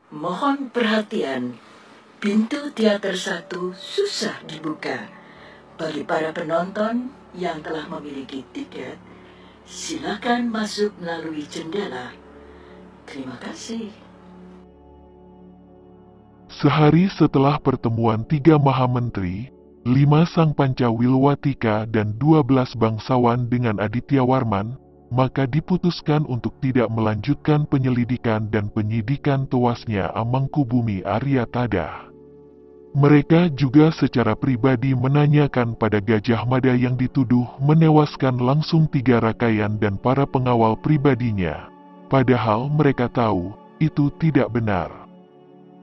Mohon perhatian, pintu teater 1 susah dibuka. Bagi para penonton yang telah memiliki tiket, silakan masuk melalui jendela. Terima kasih. Sehari setelah pertemuan 3 Mahamenteri, 5 Sang Pancawilwatika dan 12 bangsawan dengan Aditya Warman, maka diputuskan untuk tidak melanjutkan penyelidikan dan penyidikan tewasnya Amangkubumi Aryatadha. Mereka juga secara pribadi menanyakan pada Gajah Mada yang dituduh menewaskan langsung 3 rakayan dan para pengawal pribadinya. Padahal mereka tahu, itu tidak benar.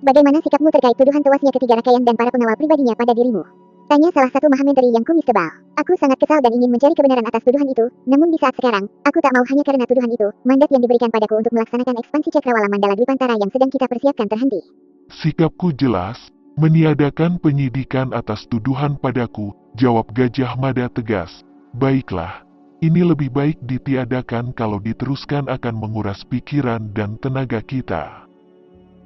Bagaimana sikapmu terkait tuduhan tewasnya ketiga rakayan dan para pengawal pribadinya pada dirimu? Tanya salah satu Mahamenteri yang kumis tebal. Aku sangat kesal dan ingin mencari kebenaran atas tuduhan itu, namun di saat sekarang, aku tak mau hanya karena tuduhan itu, mandat yang diberikan padaku untuk melaksanakan ekspansi Cakrawala Mandala Dwipantara yang sedang kita persiapkan terhenti. Sikapku jelas, meniadakan penyidikan atas tuduhan padaku, jawab Gajah Mada tegas. Baiklah, ini lebih baik ditiadakan kalau diteruskan akan menguras pikiran dan tenaga kita.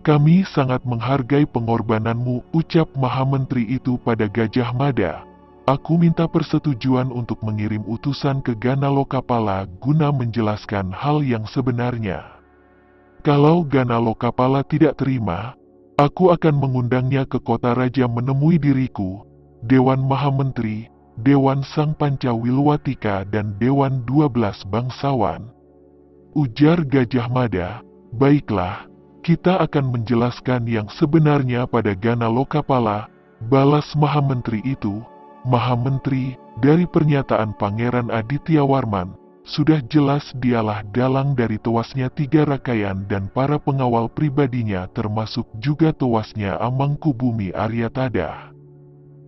Kami sangat menghargai pengorbananmu, ucap Mahamenteri itu pada Gajah Mada. Aku minta persetujuan untuk mengirim utusan ke Ganalokapala guna menjelaskan hal yang sebenarnya. Kalau Ganalokapala tidak terima, aku akan mengundangnya ke kota raja menemui diriku, Dewan Mahamenteri, Dewan Sang Pancawilwatika dan Dewan 12 bangsawan. Ujar Gajah Mada, baiklah, kita akan menjelaskan yang sebenarnya pada Ganalokapala, balas Mahamenteri itu. Mahamenteri, dari pernyataan Pangeran Aditya Warman, sudah jelas dialah dalang dari tewasnya 3 rakayan dan para pengawal pribadinya termasuk juga tewasnya Amangkubumi Aryatadha.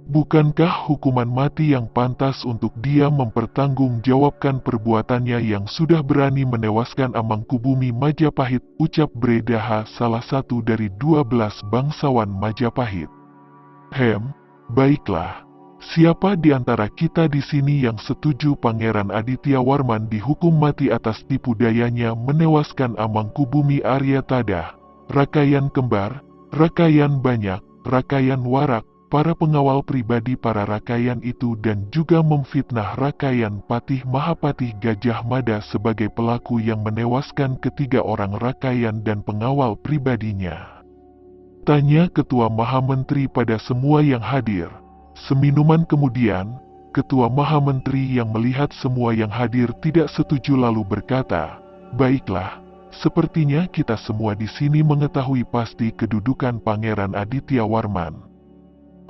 Bukankah hukuman mati yang pantas untuk dia mempertanggungjawabkan perbuatannya yang sudah berani menewaskan Amangkubumi Majapahit, ucap Bredaha salah satu dari 12 bangsawan Majapahit. Baiklah. Siapa di antara kita di sini yang setuju Pangeran Aditya Warman dihukum mati atas tipu dayanya menewaskan Amangkubumi Aryatadha, rakayan kembar, rakayan banyak, rakayan warak, para pengawal pribadi para rakayan itu dan juga memfitnah rakayan Patih Mahapatih Gajah Mada sebagai pelaku yang menewaskan ketiga orang rakayan dan pengawal pribadinya? Tanya Ketua Mahamenteri pada semua yang hadir. Seminuman kemudian, Ketua Mahamenteri yang melihat semua yang hadir tidak setuju lalu berkata, baiklah, sepertinya kita semua di sini mengetahui pasti kedudukan Pangeran Aditya Warman.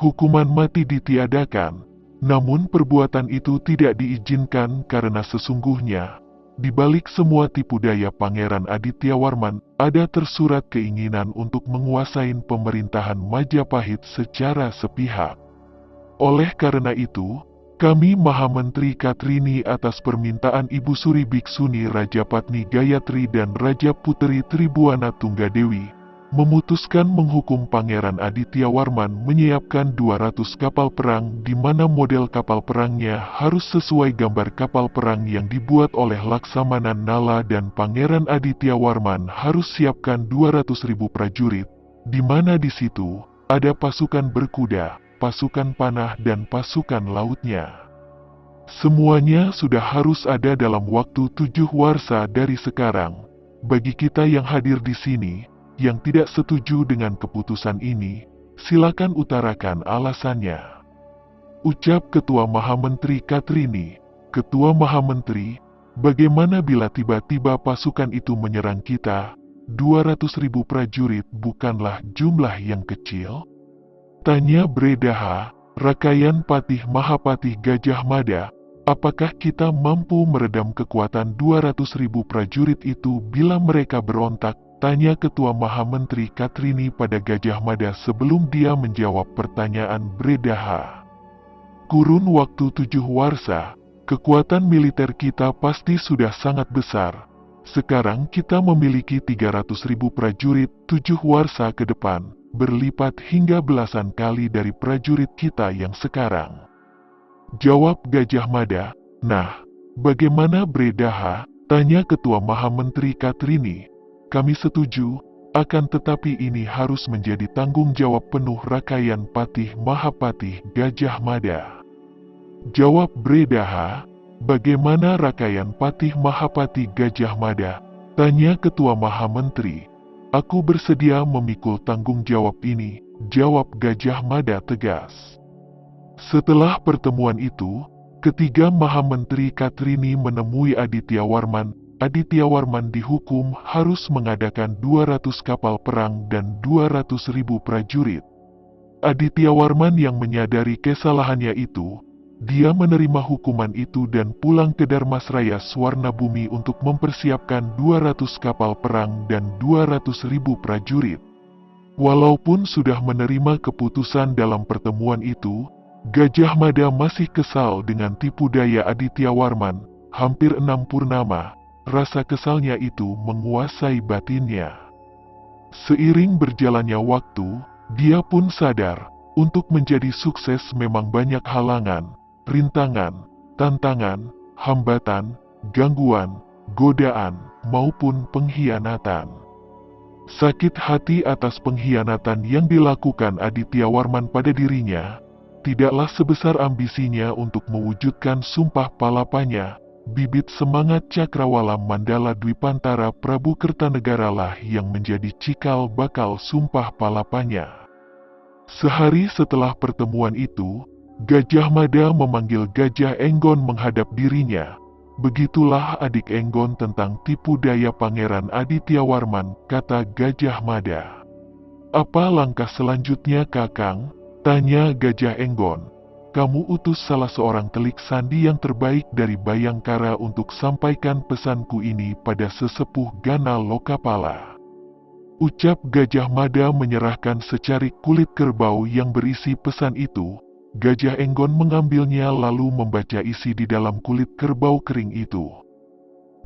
Hukuman mati ditiadakan, namun perbuatan itu tidak diizinkan karena sesungguhnya, di balik semua tipu daya Pangeran Aditya Warman, ada tersurat keinginan untuk menguasai pemerintahan Majapahit secara sepihak. Oleh karena itu, kami Mahamenteri Katrini atas permintaan Ibu Suri Biksuni Rajapatni Gayatri dan Raja Puteri Tribuana Tunggadewi, memutuskan menghukum Pangeran Aditya Warman menyiapkan 200 kapal perang di mana model kapal perangnya harus sesuai gambar kapal perang yang dibuat oleh Laksamana Nala dan Pangeran Aditya Warman harus siapkan 200.000 prajurit, di mana di situ ada pasukan berkuda, pasukan panah dan pasukan lautnya. Semuanya sudah harus ada dalam waktu 7 warsa dari sekarang. Bagi kita yang hadir di sini, yang tidak setuju dengan keputusan ini, silakan utarakan alasannya. Ucap Ketua Mahamenteri Katrini. Ketua Mahamenteri, bagaimana bila tiba-tiba pasukan itu menyerang kita? 200.000 prajurit bukanlah jumlah yang kecil? Tanya Bredaha, rakayan Patih Mahapatih Gajah Mada, apakah kita mampu meredam kekuatan 200.000 prajurit itu bila mereka berontak? Tanya Ketua Mahamenteri Katrini pada Gajah Mada sebelum dia menjawab pertanyaan Bredaha. Kurun waktu 7 warsa, kekuatan militer kita pasti sudah sangat besar. Sekarang kita memiliki 300.000 prajurit 7 warsa ke depan, berlipat hingga belasan kali dari prajurit kita yang sekarang. Jawab Gajah Mada. Nah, bagaimana Bredaha? Tanya Ketua Mahamenteri Katrini. Kami setuju, Akan tetapi ini harus menjadi tanggung jawab penuh Rakayan Patih Mahapatih Gajah Mada. Jawab Bredaha, bagaimana Rakayan Patih Mahapatih Gajah Mada? Tanya Ketua Maha Menteri. Aku bersedia memikul tanggung jawab ini, jawab Gajah Mada tegas. Setelah pertemuan itu, ketiga Maha Menteri Katrini menemui Aditya Warman. Aditya Warman dihukum harus mengadakan 200 kapal perang dan 200.000 prajurit. Aditya Warman yang menyadari kesalahannya itu, dia menerima hukuman itu dan pulang ke Darmasraya Swarnabumi untuk mempersiapkan 200 kapal perang dan 200.000 prajurit. Walaupun sudah menerima keputusan dalam pertemuan itu, Gajah Mada masih kesal dengan tipu daya Aditya Warman. Hampir 6 purnama, rasa kesalnya itu menguasai batinnya. Seiring berjalannya waktu, dia pun sadar, untuk menjadi sukses memang banyak halangan, rintangan, tantangan, hambatan, gangguan, godaan, maupun pengkhianatan. Sakit hati atas pengkhianatan yang dilakukan Aditya Warman pada dirinya, tidaklah sebesar ambisinya untuk mewujudkan sumpah palapanya. Bibit semangat Cakrawala Mandala Dwipantara Prabu Kertanegaralah yang menjadi cikal bakal sumpah palapanya. Sehari setelah pertemuan itu, Gajah Mada memanggil Gajah Enggon menghadap dirinya. Begitulah adik Enggon tentang tipu daya Pangeran Aditya Warman, kata Gajah Mada. Apa langkah selanjutnya Kakang? Tanya Gajah Enggon. Kamu utus salah seorang telik sandi yang terbaik dari Bayangkara untuk sampaikan pesanku ini pada sesepuh Gana Lokapala. Ucap Gajah Mada menyerahkan secarik kulit kerbau yang berisi pesan itu. Gajah Enggon mengambilnya lalu membaca isi di dalam kulit kerbau kering itu.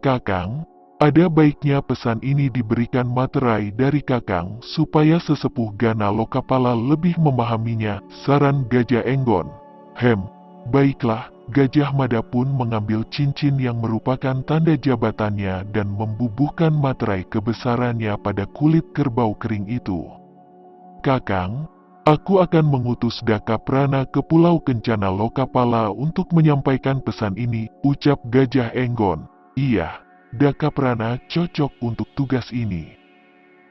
Kakang, ada baiknya pesan ini diberikan materai dari Kakang supaya sesepuh Gana Lokapala lebih memahaminya, saran Gajah Enggon. Baiklah, Gajah Mada pun mengambil cincin yang merupakan tanda jabatannya dan membubuhkan materai kebesarannya pada kulit kerbau kering itu. Kakang, aku akan mengutus Dakaprana ke Pulau Kencana Lokapala untuk menyampaikan pesan ini, ucap Gajah Enggon. Iya, Dakaprana cocok untuk tugas ini.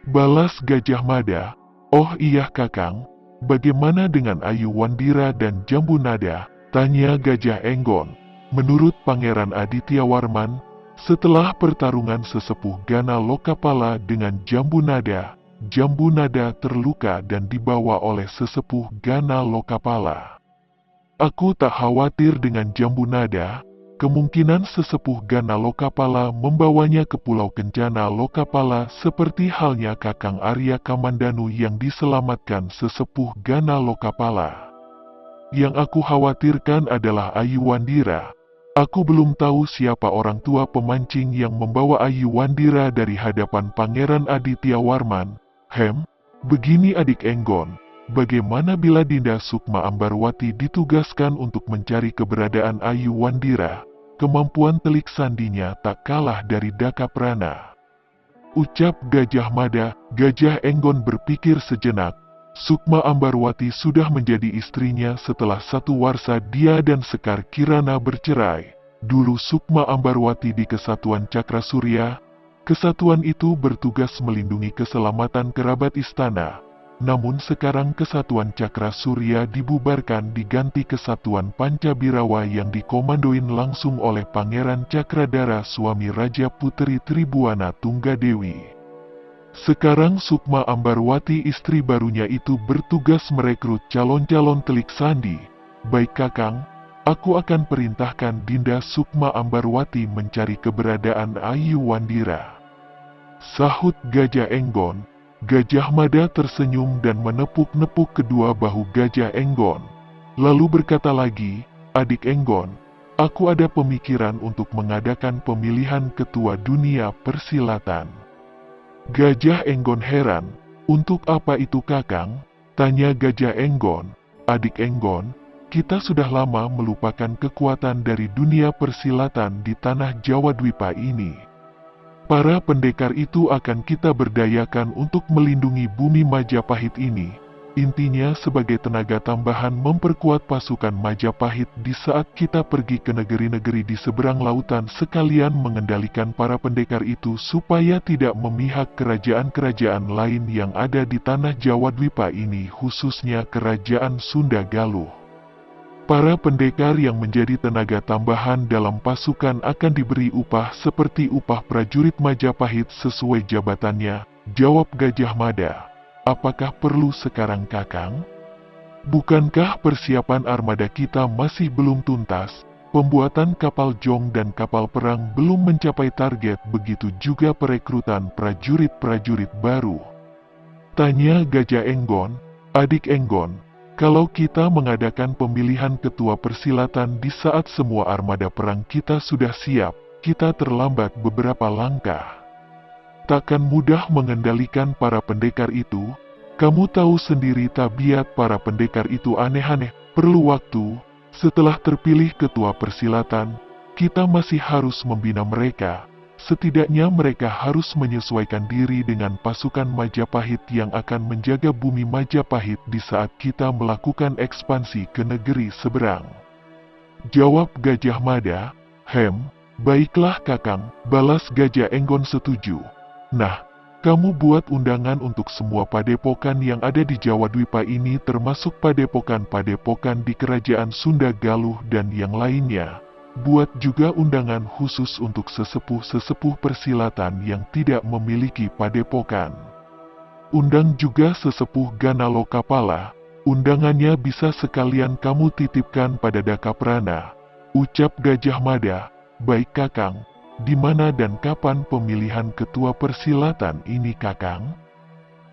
Balas Gajah Mada, oh iya Kakang. Bagaimana dengan Ayu Wandira dan Jambu Nada? Tanya Gajah Enggon. Menurut Pangeran Aditya Warman, setelah pertarungan sesepuh Gana Lokapala dengan Jambu Nada terluka dan dibawa oleh sesepuh Gana Lokapala. Aku tak khawatir dengan Jambu Nada. Kemungkinan sesepuh Gana Lokapala membawanya ke Pulau Kencana Lokapala seperti halnya Kakang Arya Kamandanu yang diselamatkan sesepuh Gana Lokapala. Yang aku khawatirkan adalah Ayu Wandira. Aku belum tahu siapa orang tua pemancing yang membawa Ayu Wandira dari hadapan Pangeran Aditya Warman. Begini adik Enggon. Bagaimana bila Dinda Sukma Ambarwati ditugaskan untuk mencari keberadaan Ayu Wandira? Kemampuan telik sandinya tak kalah dari Dakaprana. Ucap Gajah Mada. Gajah Enggon berpikir sejenak. Sukma Ambarwati sudah menjadi istrinya setelah satu warsa dia dan Sekar Kirana bercerai. Dulu Sukma Ambarwati di Kesatuan Cakra Surya. Kesatuan itu bertugas melindungi keselamatan kerabat istana. Namun sekarang Kesatuan Cakra Surya dibubarkan diganti Kesatuan Pancabirawa yang dikomandoin langsung oleh Pangeran Cakradara suami Raja Puteri Tribuana Tunggadewi. Sekarang Sukma Ambarwati istri barunya itu bertugas merekrut calon-calon telik sandi. Baik Kakang, aku akan perintahkan Dinda Sukma Ambarwati mencari keberadaan Ayu Wandira. Sahut Gajah Enggon. Gajah Mada tersenyum dan menepuk-nepuk kedua bahu Gajah Enggon. Lalu berkata lagi, adik Enggon, aku ada pemikiran untuk mengadakan pemilihan ketua dunia persilatan. Gajah Enggon heran, untuk apa itu Kakang? Tanya Gajah Enggon. Adik Enggon, kita sudah lama melupakan kekuatan dari dunia persilatan di tanah Jawa Dwipa ini. Para pendekar itu akan kita berdayakan untuk melindungi bumi Majapahit ini. Intinya sebagai tenaga tambahan memperkuat pasukan Majapahit di saat kita pergi ke negeri-negeri di seberang lautan, sekalian mengendalikan para pendekar itu supaya tidak memihak kerajaan-kerajaan lain yang ada di tanah Jawa Dwipa ini, khususnya kerajaan Sunda Galuh. Para pendekar yang menjadi tenaga tambahan dalam pasukan akan diberi upah seperti upah prajurit Majapahit sesuai jabatannya, jawab Gajah Mada. Apakah perlu sekarang, Kakang? Bukankah persiapan armada kita masih belum tuntas? Pembuatan kapal jong dan kapal perang belum mencapai target, begitu juga perekrutan prajurit-prajurit baru. Tanya Gajah Enggon. Adik Enggon, kalau kita mengadakan pemilihan ketua persilatan di saat semua armada perang kita sudah siap, kita terlambat beberapa langkah. Takkan mudah mengendalikan para pendekar itu. Kamu tahu sendiri tabiat para pendekar itu aneh-aneh, perlu waktu. Setelah terpilih ketua persilatan, kita masih harus membina mereka. Setidaknya mereka harus menyesuaikan diri dengan pasukan Majapahit yang akan menjaga bumi Majapahit di saat kita melakukan ekspansi ke negeri seberang. Jawab Gajah Mada. Baiklah Kakang, balas Gajah Enggon setuju. Nah, kamu buat undangan untuk semua padepokan yang ada di Jawa Dwipa ini, termasuk padepokan-padepokan di kerajaan Sunda Galuh dan yang lainnya. Buat juga undangan khusus untuk sesepuh-sesepuh persilatan yang tidak memiliki padepokan. Undang juga sesepuh Gana Lokapala. Undangannya bisa sekalian kamu titipkan pada Dakaprana. Ucap Gajah Mada. Baik Kakang, di mana dan kapan pemilihan ketua persilatan ini, Kakang?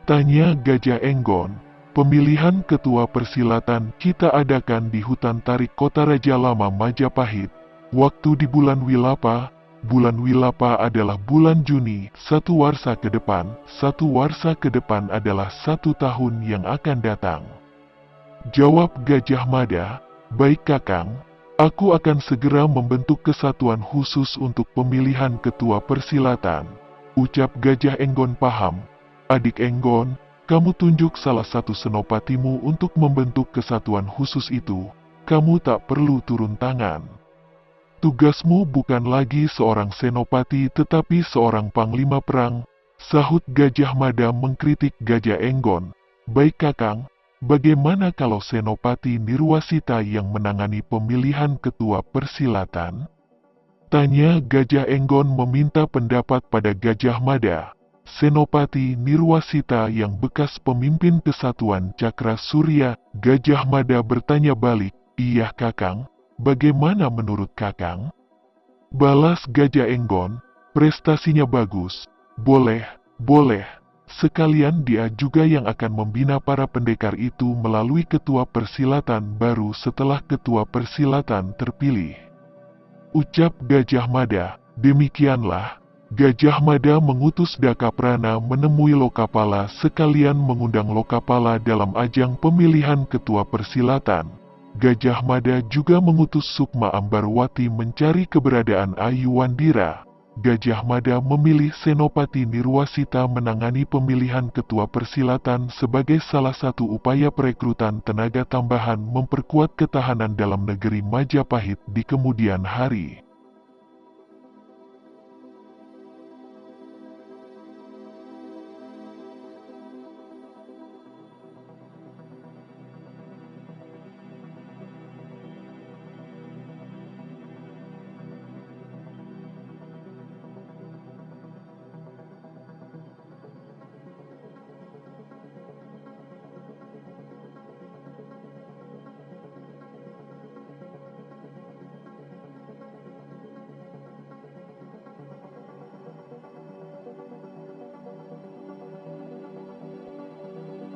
Tanya Gajah Enggon. Pemilihan ketua persilatan kita adakan di hutan tarik Kota Raja Lama Majapahit. Waktu di bulan Wilapa. Bulan Wilapa adalah bulan Juni, 1 warsa ke depan. 1 warsa ke depan adalah 1 tahun yang akan datang. Jawab Gajah Mada. Baik Kakang, aku akan segera membentuk kesatuan khusus untuk pemilihan ketua persilatan. Ucap Gajah Enggon. Paham. Adik Enggon, kamu tunjuk salah satu senopatimu untuk membentuk kesatuan khusus itu. Kamu tak perlu turun tangan. Tugasmu bukan lagi seorang senopati tetapi seorang panglima perang, sahut Gajah Mada mengkritik Gajah Enggon. Baik Kakang, bagaimana kalau Senopati Nirwasita yang menangani pemilihan ketua persilatan? Tanya Gajah Enggon meminta pendapat pada Gajah Mada. Senopati Nirwasita yang bekas pemimpin kesatuan Cakra Surya. Gajah Mada bertanya balik. Iya Kakang. Bagaimana menurut Kakang? Balas Gajah Enggon. Prestasinya bagus. Boleh. Sekalian dia juga yang akan membina para pendekar itu melalui ketua persilatan baru setelah ketua persilatan terpilih. Ucap Gajah Mada. Demikianlah. Gajah Mada mengutus Dakaprana menemui Lokapala sekalian mengundang Lokapala dalam ajang pemilihan ketua persilatan. Gajah Mada juga mengutus Sukma Ambarwati mencari keberadaan Ayu Wandira. Gajah Mada memilih Senopati Nirwasita menangani pemilihan ketua persilatan sebagai salah satu upaya perekrutan tenaga tambahan memperkuat ketahanan dalam negeri Majapahit di kemudian hari.